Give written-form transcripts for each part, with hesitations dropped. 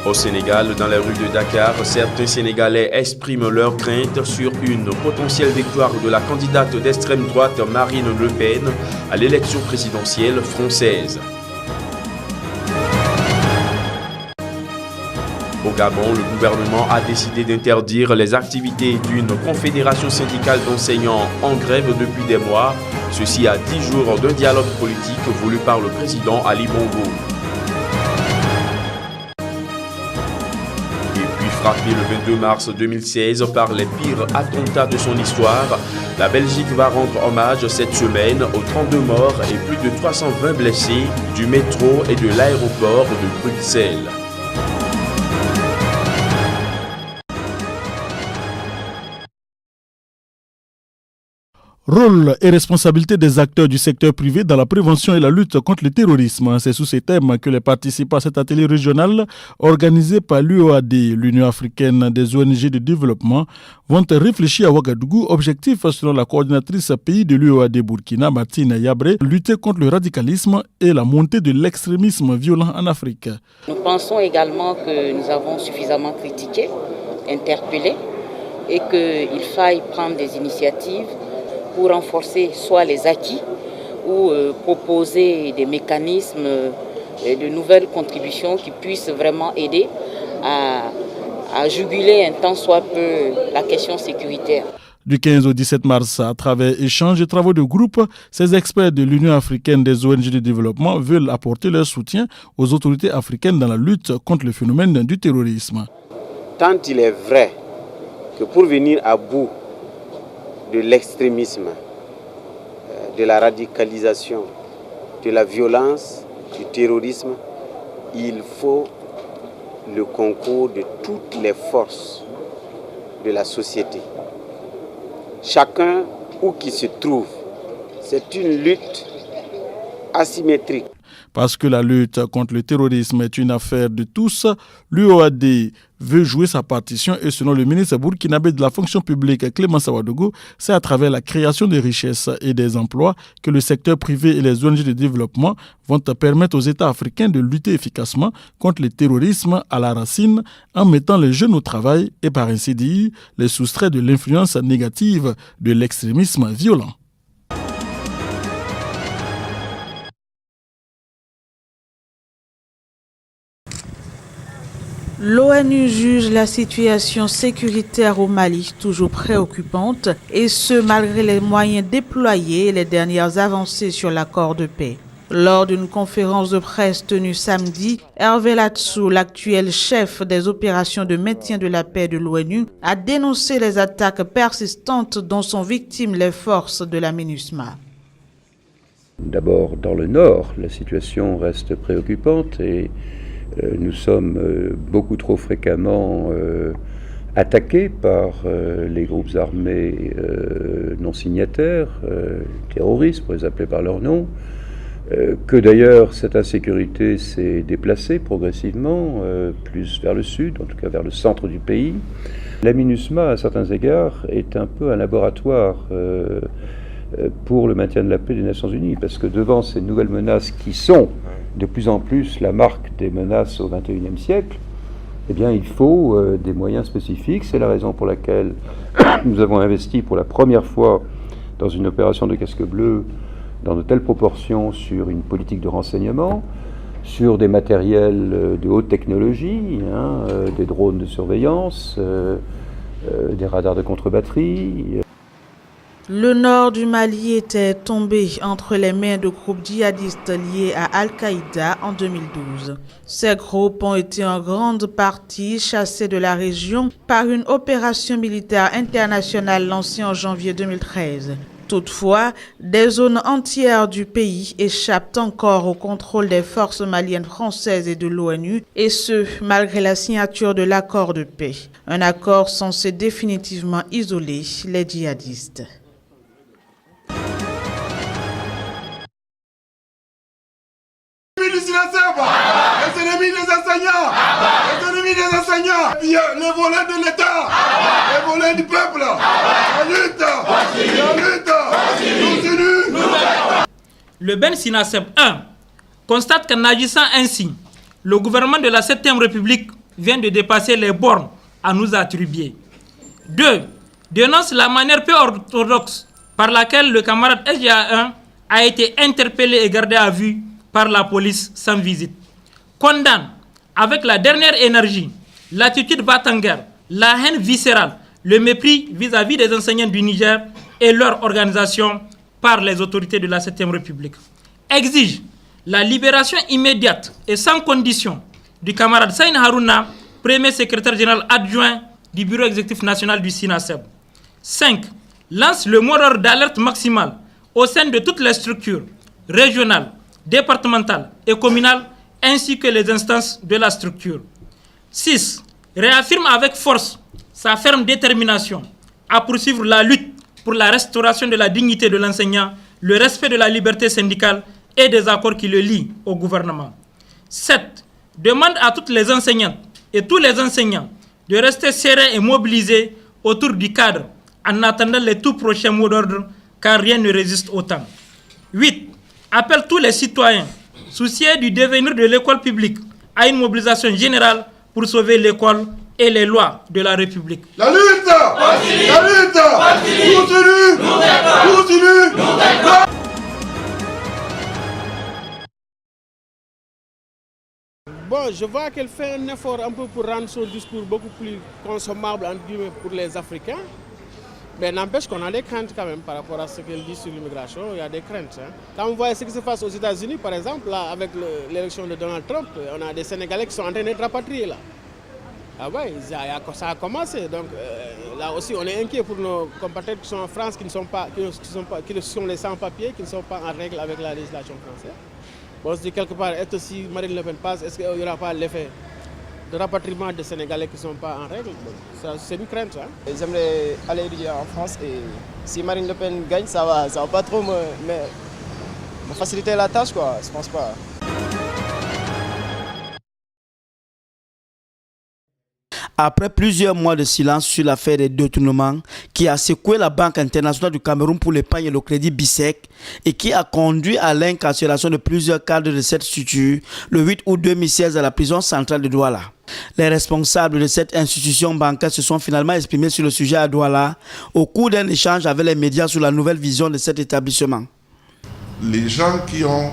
Au Sénégal, dans les rues de Dakar, certains Sénégalais expriment leurs craintes sur une potentielle victoire de la candidate d'extrême droite Marine Le Pen à l'élection présidentielle française. Au Gabon, le gouvernement a décidé d'interdire les activités d'une confédération syndicale d'enseignants en grève depuis des mois, ceci à 10 jours d'un dialogue politique voulu par le président Ali Bongo. Frappé le 22 mars 2016 par les pires attentats de son histoire, la Belgique va rendre hommage cette semaine aux 32 morts et plus de 320 blessés du métro et de l'aéroport de Bruxelles. Rôle et responsabilité des acteurs du secteur privé dans la prévention et la lutte contre le terrorisme. C'est sous ces thèmes que les participants à cet atelier régional organisé par l'UOAD, l'Union africaine des ONG de développement, vont réfléchir à Ouagadougou. Objectif, selon la coordinatrice pays de l'UOAD Burkina, Martine Yabré, lutter contre le radicalisme et la montée de l'extrémisme violent en Afrique. Nous pensons également que nous avons suffisamment critiqué, interpellé et qu'il faille prendre des initiatives pour renforcer soit les acquis ou proposer des mécanismes de nouvelles contributions qui puissent vraiment aider à juguler un tant soit peu la question sécuritaire. Du 15 au 17 mars, à travers échanges et travaux de groupe, ces experts de l'Union africaine des ONG de développement veulent apporter leur soutien aux autorités africaines dans la lutte contre le phénomène du terrorisme. Tant il est vrai que pour venir à bout de l'extrémisme, de la radicalisation, de la violence, du terrorisme, il faut le concours de toutes les forces de la société. Chacun où qu'il se trouve, c'est une lutte asymétrique. Parce que la lutte contre le terrorisme est une affaire de tous, l'UOAD veut jouer sa partition et selon le ministre burkinabé de la fonction publique Clément Ouagadougou, c'est à travers la création de richesses et des emplois que le secteur privé et les ONG de développement vont permettre aux États africains de lutter efficacement contre le terrorisme à la racine en mettant les jeunes au travail et par ainsi dire les soustraire de l'influence négative de l'extrémisme violent. L'ONU juge la situation sécuritaire au Mali toujours préoccupante, et ce malgré les moyens déployés et les dernières avancées sur l'accord de paix. Lors d'une conférence de presse tenue samedi, Hervé Latsou, l'actuel chef des opérations de maintien de la paix de l'ONU, a dénoncé les attaques persistantes dont sont victimes les forces de la MINUSMA. D'abord, dans le nord, la situation reste préoccupante et nous sommes beaucoup trop fréquemment attaqués par les groupes armés non signataires, terroristes pour les appeler par leur nom, que d'ailleurs cette insécurité s'est déplacée progressivement plus vers le sud, en tout cas vers le centre du pays. La MINUSMA, à certains égards, est un peu un laboratoire pour le maintien de la paix des Nations Unies, parce que devant ces nouvelles menaces qui sont de plus en plus la marque des menaces au XXIe siècle, eh bien, il faut des moyens spécifiques. C'est la raison pour laquelle nous avons investi pour la première fois dans une opération de casque bleu dans de telles proportions sur une politique de renseignement, sur des matériels de haute technologie, des drones de surveillance, des radars de contre-batterie. Le nord du Mali était tombé entre les mains de groupes djihadistes liés à Al-Qaïda en 2012. Ces groupes ont été en grande partie chassés de la région par une opération militaire internationale lancée en janvier 2013. Toutefois, des zones entières du pays échappent encore au contrôle des forces maliennes françaises et de l'ONU, et ce, malgré la signature de l'accord de paix. Un accord censé définitivement isoler les djihadistes. Les ennemis des enseignants, les ennemis des enseignants, les voleurs de l'État, les voleurs du peuple, la lutte continue. Le Ben Sinaseb 1 constate qu'en agissant ainsi, le gouvernement de la 7e République vient de dépasser les bornes à nous attribuer. 2. Dénonce la manière peu orthodoxe par laquelle le camarade SGA1 a été interpellé et gardé à vue par la police sans visite. Condamne avec la dernière énergie l'attitude batanguère, la haine viscérale, le mépris vis-à-vis des enseignants du Niger et leur organisation par les autorités de la 7e République. Exige la libération immédiate et sans condition du camarade Saïn Harouna, premier secrétaire général adjoint du Bureau exécutif national du SINASEB. 5. Lance le mot d'ordre d'alerte maximale au sein de toutes les structures régionales, départementales et communales, ainsi que les instances de la structure. 6. Réaffirme avec force sa ferme détermination à poursuivre la lutte pour la restauration de la dignité de l'enseignant, le respect de la liberté syndicale et des accords qui le lient au gouvernement. 7. Demande à toutes les enseignantes et tous les enseignants de rester sereins et mobilisés autour du cadre en attendant les tout prochains mots d'ordre, car rien ne résiste au temps. 8. Appelle tous les citoyens soucieux du devenir de l'école publique à une mobilisation générale pour sauver l'école et les lois de la République. La lutte continue. La lutte continue. Bon, je vois qu'elle fait un effort un peu pour rendre son discours beaucoup plus consommable entre guillemets, pour les Africains. Mais n'empêche qu'on a des craintes quand même par rapport à ce qu'elle dit sur l'immigration. Il y a des craintes. Quand on voit ce qui se passe aux États-Unis, par exemple, là, avec l'élection de Donald Trump, on a des Sénégalais qui sont en train d'être rapatriés là. Ah ouais, ça a commencé. Donc là aussi, on est inquiet pour nos compatriotes qui sont en France, qui sont les sans-papiers, qui ne sont pas en règle avec la législation française. Bon, si quelque part, si Marine Le Pen passe, est-ce qu'il n'y aura pas l'effet de rapatriement des Sénégalais qui ne sont pas en règle? C'est une crainte. J'aimerais aller étudier en France et si Marine Le Pen gagne, ça va pas trop me faciliter la tâche, quoi. Je pense pas. Après plusieurs mois de silence sur l'affaire des détournements qui a secoué la Banque internationale du Cameroun pour l'épargne et le crédit BICEC et qui a conduit à l'incarcération de plusieurs cadres de cette structure le 8 août 2016 à la prison centrale de Douala. Les responsables de cette institution bancaire se sont finalement exprimés sur le sujet à Douala au cours d'un échange avec les médias sur la nouvelle vision de cet établissement. Les gens qui ont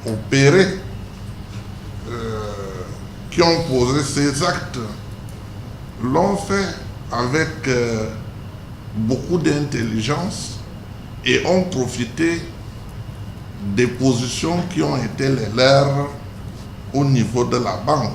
opéré, qui ont posé ces actes, l'ont fait avec beaucoup d'intelligence et ont profité des positions qui ont été les leurs au niveau de la banque.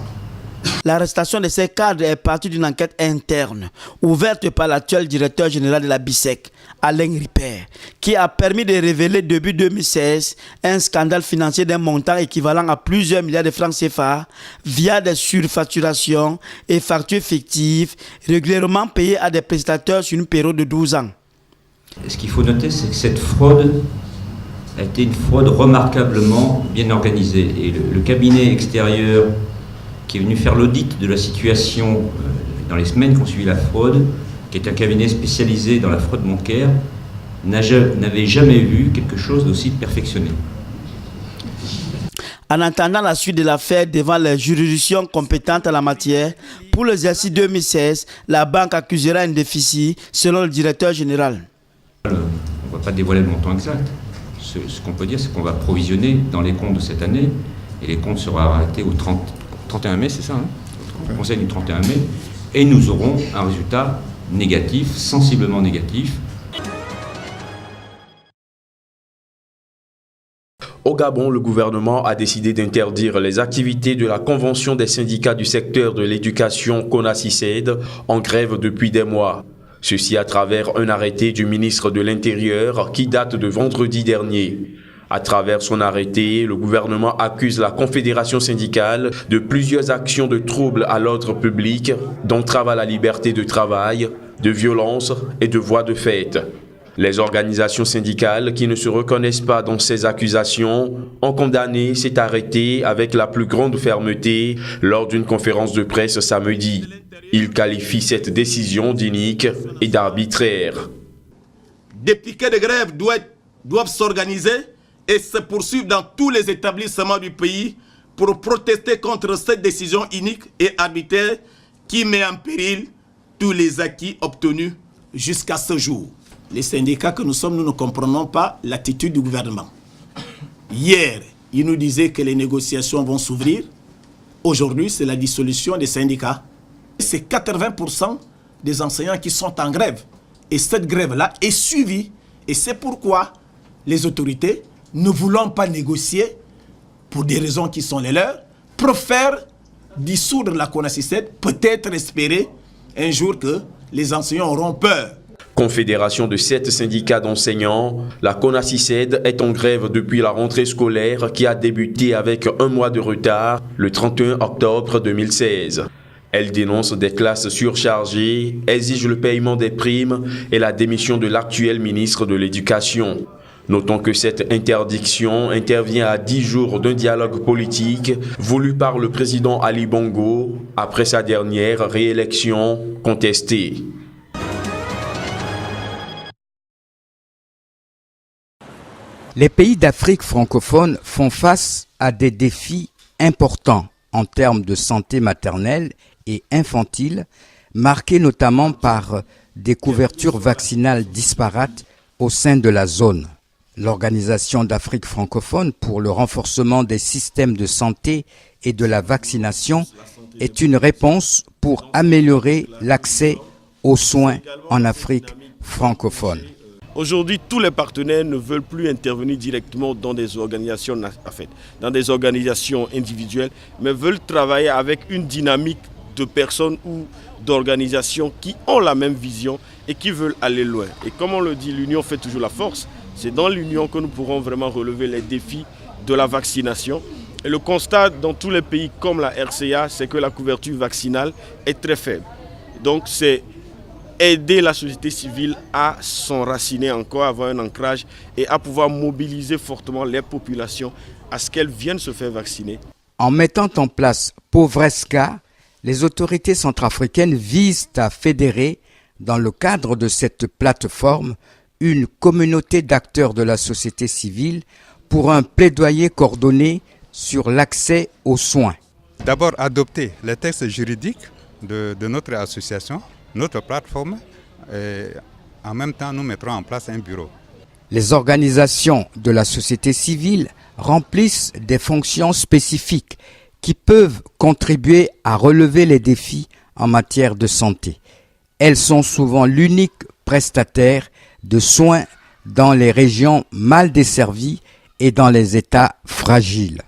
L'arrestation de ces cadres est partie d'une enquête interne ouverte par l'actuel directeur général de la BICEC, Alain Ripper, qui a permis de révéler début 2016 un scandale financier d'un montant équivalent à plusieurs milliards de francs CFA via des surfacturations et factures fictives régulièrement payées à des prestataires sur une période de 12 ans. Ce qu'il faut noter, c'est que cette fraude a été une fraude remarquablement bien organisée. Et le cabinet extérieur qui est venu faire l'audit de la situation dans les semaines qui ont suivi la fraude, qui est un cabinet spécialisé dans la fraude bancaire, n'avait jamais vu quelque chose d'aussi perfectionné. En attendant la suite de l'affaire devant les juridictions compétentes en la matière, pour l'exercice 2016, la banque accusera un déficit selon le directeur général. On ne va pas dévoiler le montant exact. Ce qu'on peut dire, c'est qu'on va provisionner dans les comptes de cette année, et les comptes seront arrêtés au 31 mai, c'est ça, au conseil du 31 mai, et nous aurons un résultat négatif, sensiblement négatif. Au Gabon, le gouvernement a décidé d'interdire les activités de la Convention des syndicats du secteur de l'éducation CONACYSED en grève depuis des mois. Ceci à travers un arrêté du ministre de l'Intérieur qui date de vendredi dernier. À travers son arrêté, le gouvernement accuse la Confédération syndicale de plusieurs actions de troubles à l'ordre public, d'entrave à la liberté de travail, de violence et de voies de fait. Les organisations syndicales qui ne se reconnaissent pas dans ces accusations ont condamné cet arrêté avec la plus grande fermeté lors d'une conférence de presse samedi. Ils qualifient cette décision d'inique et d'arbitraire. Des piquets de grève doivent s'organiser et se poursuivre dans tous les établissements du pays pour protester contre cette décision unique et arbitraire qui met en péril tous les acquis obtenus jusqu'à ce jour. Les syndicats que nous sommes, nous ne comprenons pas l'attitude du gouvernement. Hier, il nous disait que les négociations vont s'ouvrir. Aujourd'hui, c'est la dissolution des syndicats. C'est 80% des enseignants qui sont en grève. Et cette grève-là est suivie. Et c'est pourquoi les autorités, ne voulant pas négocier, pour des raisons qui sont les leurs, préfèrent dissoudre la CONACYCED, peut-être espérer un jour que les enseignants auront peur. Confédération de 7 syndicats d'enseignants, la CONACYCED est en grève depuis la rentrée scolaire qui a débuté avec un mois de retard le 31 octobre 2016. Elle dénonce des classes surchargées, exige le paiement des primes et la démission de l'actuel ministre de l'Éducation. Notons que cette interdiction intervient à 10 jours d'un dialogue politique voulu par le président Ali Bongo après sa dernière réélection contestée. Les pays d'Afrique francophone font face à des défis importants en termes de santé maternelle et infantile, marqués notamment par des couvertures vaccinales disparates au sein de la zone. L'Organisation d'Afrique francophone pour le renforcement des systèmes de santé et de la vaccination est une réponse pour améliorer l'accès aux soins en Afrique francophone. Aujourd'hui, tous les partenaires ne veulent plus intervenir directement dans des organisations, dans des organisations individuelles, mais veulent travailler avec une dynamique de personnes ou d'organisations qui ont la même vision et qui veulent aller loin. Et comme on le dit, l'union fait toujours la force. C'est dans l'union que nous pourrons vraiment relever les défis de la vaccination. Et le constat dans tous les pays comme la RCA, c'est que la couverture vaccinale est très faible. Donc c'est aider la société civile à s'enraciner encore, à avoir un ancrage et à pouvoir mobiliser fortement les populations à ce qu'elles viennent se faire vacciner. En mettant en place Povresca, les autorités centrafricaines visent à fédérer, dans le cadre de cette plateforme, une communauté d'acteurs de la société civile pour un plaidoyer coordonné sur l'accès aux soins. D'abord, adopter les textes juridiques de notre association, notre plateforme, et en même temps, nous mettrons en place un bureau. Les organisations de la société civile remplissent des fonctions spécifiques qui peuvent contribuer à relever les défis en matière de santé. Elles sont souvent l'unique prestataire de soins dans les régions mal desservies et dans les États fragiles.